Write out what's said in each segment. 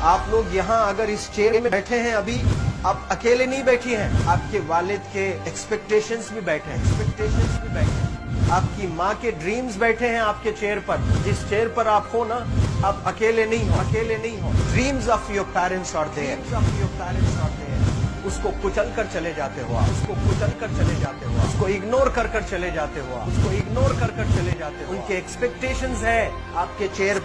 आप लोग यहाँ अगर इस चेयर में बैठे हैं अभी, आप अकेले नहीं बैठी हैं, आपके वालिद के एक्सपेक्टेशंस भी बैठे हैं, आपकी माँ के ड्रीम्स बैठे हैं आपके चेयर पर। जिस चेयर पर आप हो ना, आप अकेले नहीं हो। Dreams of your parents are there, उसको कुचल कर चले जाते हो आप, उसको इग्नोर कर चले जाते हो उनके एक्सपेक्टेशंस है आपके चेयर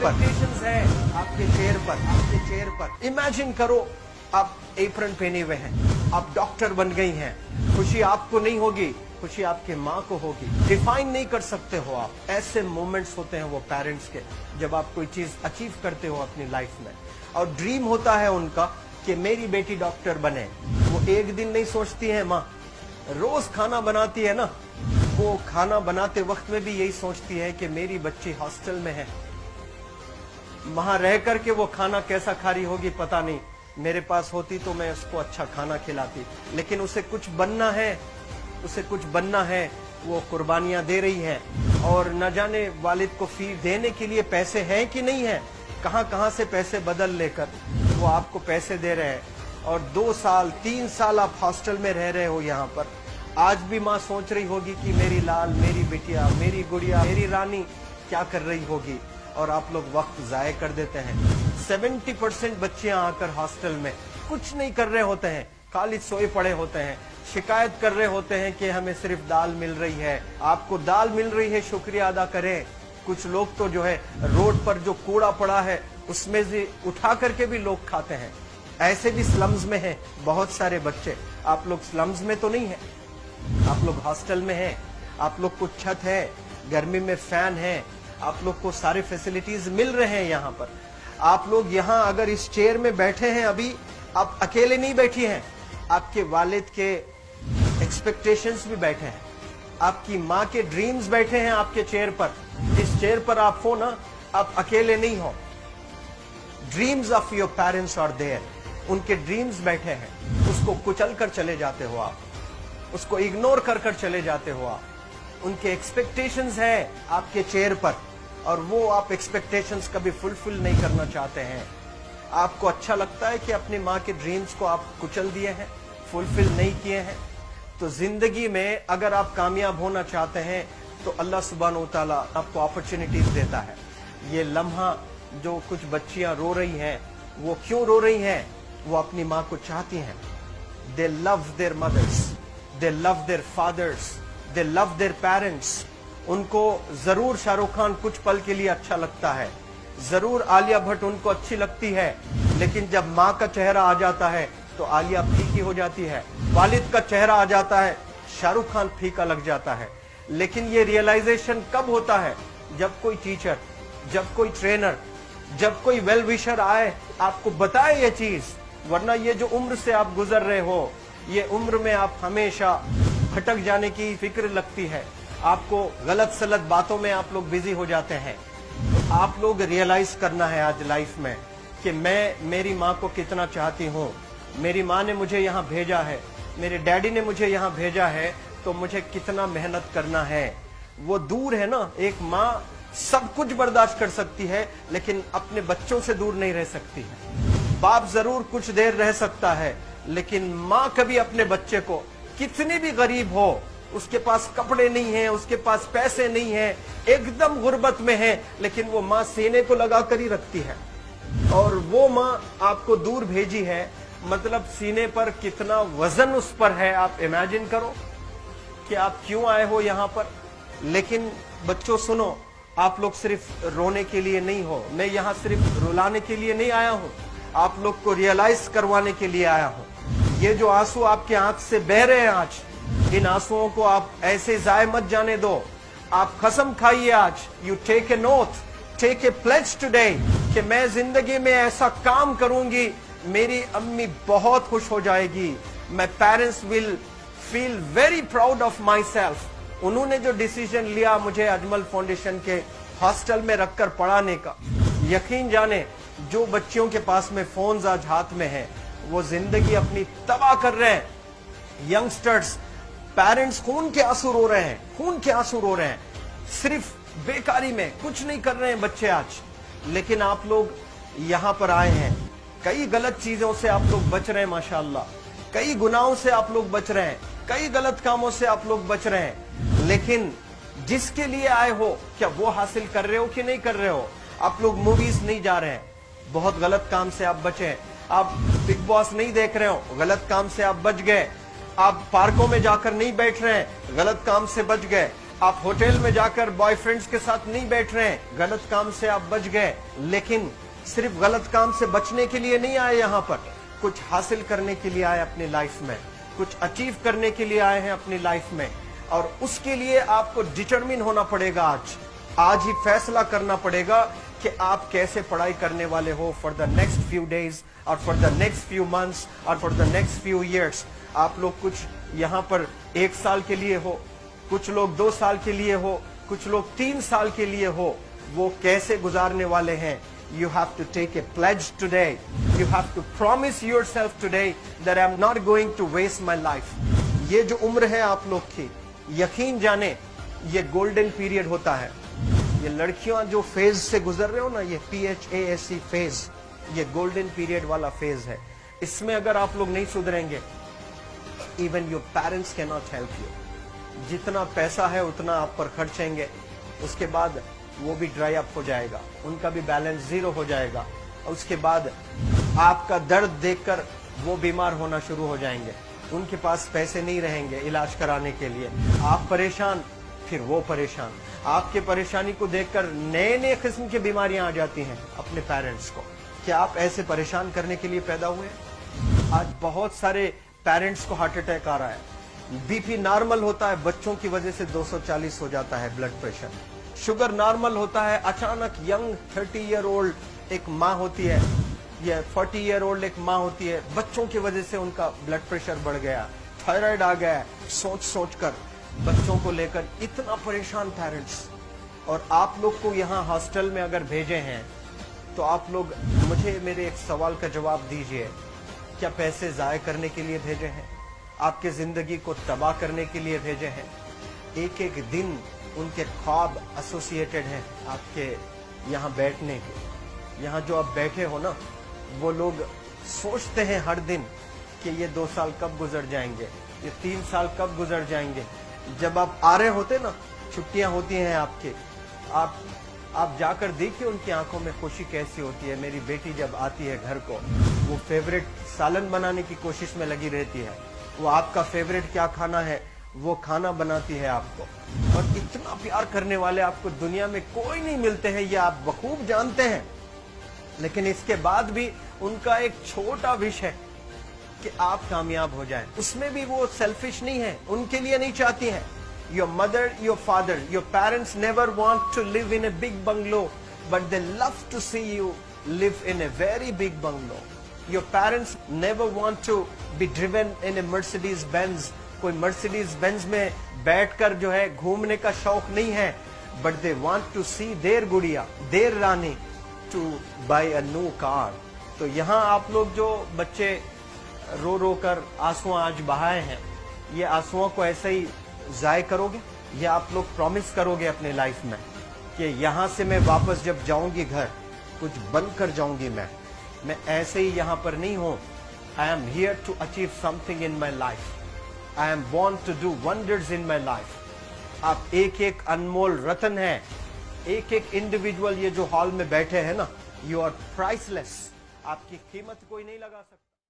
पर। इमेजिन करो आप एप्रन पहने हुए हैं, आप डॉक्टर बन गई हैं, खुशी आपको नहीं होगी, खुशी आपके माँ को होगी। डिफाइन नहीं कर सकते हो आप। ऐसे मोमेंट्स होते हैं वो पेरेंट्स के, जब आप कोई चीज अचीव करते हो अपनी लाइफ में, और ड्रीम होता है उनका कि मेरी बेटी डॉक्टर बने। वो एक दिन नहीं सोचती है माँ, रोज खाना बनाती है ना, वो खाना बनाते वक्त में भी यही सोचती है कि मेरी बच्ची हॉस्टल में है, वहां रह करके वो खाना कैसा खा रही होगी पता नहीं, मेरे पास होती तो मैं उसको अच्छा खाना खिलाती। लेकिन उसे कुछ बनना है, वो कुर्बानियां दे रही है, और न जाने वालिद को फी देने के लिए पैसे हैं कि नहीं है, कहां से पैसे बदल लेकर वो आपको पैसे दे रहे हैं। और 2 साल 3 साल आप हॉस्टल में रह रहे हो यहाँ पर। आज भी माँ सोच रही होगी कि मेरी लाल, मेरी बिटिया, मेरी गुड़िया, मेरी रानी क्या कर रही होगी, और आप लोग वक्त जाया कर देते हैं। 70% बच्चियां आकर हॉस्टल में कुछ नहीं कर रहे होते हैं, खाली सोए पड़े होते हैं, शिकायत कर रहे होते हैं कि हमें सिर्फ दाल मिल रही है। आपको दाल मिल रही है, शुक्रिया अदा करें। कुछ लोग तो जो है रोड पर जो कूड़ा पड़ा है उसमें से उठा करके भी लोग खाते हैं। ऐसे भी स्लम्स में हैं बहुत सारे बच्चे। आप लोग स्लम्स में तो नहीं है, आप लोग हॉस्टल में हैं, आप लोग को छत है, गर्मी में फैन है, आप लोग को सारे फैसिलिटीज मिल रहे हैं यहाँ पर। आप लोग यहाँ अगर इस चेयर में बैठे हैं अभी, आप अकेले नहीं बैठी हैं, आपके वालिद के एक्सपेक्टेशंस भी बैठे हैं, आपकी माँ के ड्रीम्स बैठे हैं आपके चेयर पर। जिस चेयर पर आप हो ना, आप अकेले नहीं हो। Dreams of your parents are there, उनके ड्रीम्स बैठे हैं, उसको कुचल कर चले जाते हो आप, उसको इग्नोर कर चले जाते हो आप। उनके एक्सपेक्टेशंस है आपके चेयर पर, और वो आप एक्सपेक्टेशंस कभी फुलफिल नहीं करना चाहते हैं। आपको अच्छा लगता है कि अपनी माँ के ड्रीम्स को आप कुचल दिए हैं, फुलफिल नहीं किए हैं। तो जिंदगी में अगर आप कामयाब होना चाहते हैं तो अल्लाह सुब्हानहू तआला आपको अपॉर्चुनिटीज देता है। ये लम्हा जो कुछ बच्चियां रो रही हैं, वो क्यों रो रही हैं? वो अपनी माँ को चाहती हैं। They love their mothers, they love their fathers, they love their parents. उनको जरूर शाहरुख खान कुछ पल के लिए अच्छा लगता है, जरूर आलिया भट्ट उनको अच्छी लगती है, लेकिन जब माँ का चेहरा आ जाता है तो आलिया फीकी हो जाती है। वालिद का चेहरा आ जाता है, शाहरुख खान फीका लग जाता है। लेकिन ये रियलाइजेशन कब होता है? जब कोई टीचर, जब कोई ट्रेनर, जब कोई वेल विशर आए, आपको बताए ये चीज। वरना ये जो उम्र से आप गुजर रहे हो, ये उम्र में आप हमेशा भटक जाने की फिक्र लगती है, आपको गलत सलत बातों में आप लोग बिजी हो जाते हैं। तो आप लोग रियलाइज करना है आज लाइफ में कि मैं मेरी माँ को कितना चाहती हूँ। मेरी माँ ने मुझे यहाँ भेजा है, मेरे डैडी ने मुझे यहाँ भेजा है, तो मुझे कितना मेहनत करना है। वो दूर है ना, एक माँ सब कुछ बर्दाश्त कर सकती है, लेकिन अपने बच्चों से दूर नहीं रह सकती है। बाप जरूर कुछ देर रह सकता है, लेकिन माँ कभी अपने बच्चे को, कितनी भी गरीब हो, उसके पास कपड़े नहीं है, उसके पास पैसे नहीं है, एकदम गुर्बत में है, लेकिन वो माँ सीने को लगा कर ही रखती है। और वो माँ आपको दूर भेजी है, मतलब सीने पर कितना वजन उस पर है। आप इमेजिन करो कि आप क्यों आए हो यहाँ पर। लेकिन बच्चों सुनो, आप लोग सिर्फ रोने के लिए नहीं हो, मैं यहाँ सिर्फ रुलाने के लिए नहीं आया हूँ, आप लोग को रियलाइज करवाने के लिए आया हूँ। ये जो आंसू आपके आंख से बह रहे हैं आज, इन आंसुओं को आप ऐसे जाए मत जाने दो। आप कसम खाइए आज, you take a note, take a pledge today, कि मैं जिंदगी में ऐसा काम करूंगी, मेरी अम्मी बहुत खुश हो जाएगी। My parents will feel very proud of my self. उन्होंने जो डिसीजन लिया मुझे अजमल फाउंडेशन के हॉस्टल में रखकर पढ़ाने का, यकीन जाने जो बच्चियों के पास में फोन्स आज हाथ में हैं, वो जिंदगी अपनी तबाह कर रहे हैं। यंगस्टर्स, पेरेंट्स खून के आंसू रो रहे हैं, खून के आंसू रो रहे हैं, सिर्फ बेकारी में कुछ नहीं कर रहे हैं बच्चे आज, लेकिन आप लोग यहाँ पर आए हैं। कई गलत चीजों से आप लोग बच रहे हैं माशाअल्लाह, कई गुनाहों से आप लोग बच रहे हैं, कई गलत कामों से आप लोग बच रहे हैं, लेकिन जिसके लिए आए हो क्या वो हासिल कर रहे हो कि नहीं कर रहे हो? आप लोग मूवीज नहीं जा रहे हैं, बहुत गलत काम से आप बचे हैं। आप बिग बॉस नहीं देख रहे हो, गलत काम से आप बच गए। आप पार्कों में जाकर नहीं बैठ रहे हैं, गलत काम से बच गए। आप होटल में जाकर बॉयफ्रेंड्स के साथ नहीं बैठ रहे हैं, गलत काम से आप बच गए। लेकिन सिर्फ गलत काम से बचने के लिए नहीं आए यहाँ पर, कुछ हासिल करने के लिए आए अपनी लाइफ में, कुछ अचीव करने के लिए आए हैं अपनी लाइफ में। और उसके लिए आपको डिटरमिन होना पड़ेगा। आज ही फैसला करना पड़ेगा कि आप कैसे पढ़ाई करने वाले हो for the next few days और for the next few months और for the next few years. आप लोग कुछ यहाँ पर 1 साल के लिए हो, कुछ लोग 2 साल के लिए हो, कुछ लोग 3 साल के लिए हो, वो कैसे गुजारने वाले हैं? You have to take a pledge today. You have to promise yourself today that I'm not going to waste my life. ये जो उम्र है आप लोग की, यकीन जाने ये गोल्डन पीरियड होता है। ये लड़कियां जो फेज से गुजर रहे हो ना, ये PHASE फेज, ये गोल्डन पीरियड वाला फेज है। इसमें अगर आप लोग नहीं सुधरेंगे, even your parents can not help you. जितना पैसा है उतना आप पर खर्चेंगे, उसके बाद वो भी ड्राई अप हो जाएगा, उनका भी बैलेंस जीरो हो जाएगा। और उसके बाद आपका दर्द देखकर वो बीमार होना शुरू हो जाएंगे, उनके पास पैसे नहीं रहेंगे इलाज कराने के लिए। आप परेशान, फिर वो परेशान। आपके परेशानी को देखकर नए नए किस्म की बीमारियां आ जाती हैं अपने पेरेंट्स को। क्या आप ऐसे परेशान करने के लिए पैदा हुए? आज बहुत सारे पेरेंट्स को हार्ट अटैक आ रहा है। बीपी नॉर्मल होता है, बच्चों की वजह से 240 हो जाता है ब्लड प्रेशर। शुगर नॉर्मल होता है, अचानक यंग 30 ईयर ओल्ड एक माँ होती है या 40 ईयर ओल्ड एक माँ होती है, बच्चों की वजह से उनका ब्लड प्रेशर बढ़ गया, थायराइड आ गया। सोच सोच कर बच्चों को लेकर इतना परेशान पेरेंट्स। और आप लोग को यहाँ हॉस्टल में अगर भेजे हैं तो आप लोग मुझे मेरे एक सवाल का जवाब दीजिए, क्या पैसे जाया करने के लिए भेजे हैं? आपके जिंदगी को तबाह करने के लिए भेजे हैं? एक एक दिन उनके ख्वाब एसोसिएटेड हैं आपके यहाँ बैठने के। यहाँ जो आप बैठे हो ना, वो लोग सोचते हैं हर दिन कि ये 2 साल कब गुजर जाएंगे, ये 3 साल कब गुजर जाएंगे। जब आप आ रहे होते ना, छुट्टियां होती हैं आपके, आप जाकर देखिए उनकी आंखों में खुशी कैसी होती है। मेरी बेटी जब आती है घर को, वो फेवरेट सालन बनाने की कोशिश में लगी रहती है। वो आपका फेवरेट क्या खाना है वो खाना बनाती है आपको। और इतना प्यार करने वाले आपको दुनिया में कोई नहीं मिलते हैं, ये आप बखूब जानते हैं। लेकिन इसके बाद भी उनका एक छोटा विश है कि आप कामयाब हो जाएं। उसमें भी वो सेल्फिश नहीं है, उनके लिए नहीं चाहती हैं। Your mother, your father, your parents never want to live in a big bungalow, but they love to see you live in a very big bungalow. Your parents never want to be driven in a Mercedes Benz. कोई Mercedes Benz में बैठकर जो है घूमने का शौक नहीं है, but they want to see their गुड़िया, their Rani to buy a new car. तो यहाँ आप लोग जो बच्चे रो रो कर आंसू आज बहाए हैं, ये आंसुओं को ऐसे ही जाय करोगे? ये आप लोग प्रॉमिस करोगे अपने लाइफ में कि यहाँ से मैं वापस जब जाऊंगी घर, कुछ बन कर जाऊंगी। मैं ऐसे ही यहाँ पर नहीं हूँ। I am here to achieve something in my life. I am born to do wonders in my life. आप एक एक अनमोल रतन है, एक एक इंडिविजुअल ये जो हॉल में बैठे हैं ना, यू आर प्राइसलेस। आपकी कीमत कोई नहीं लगा सकता।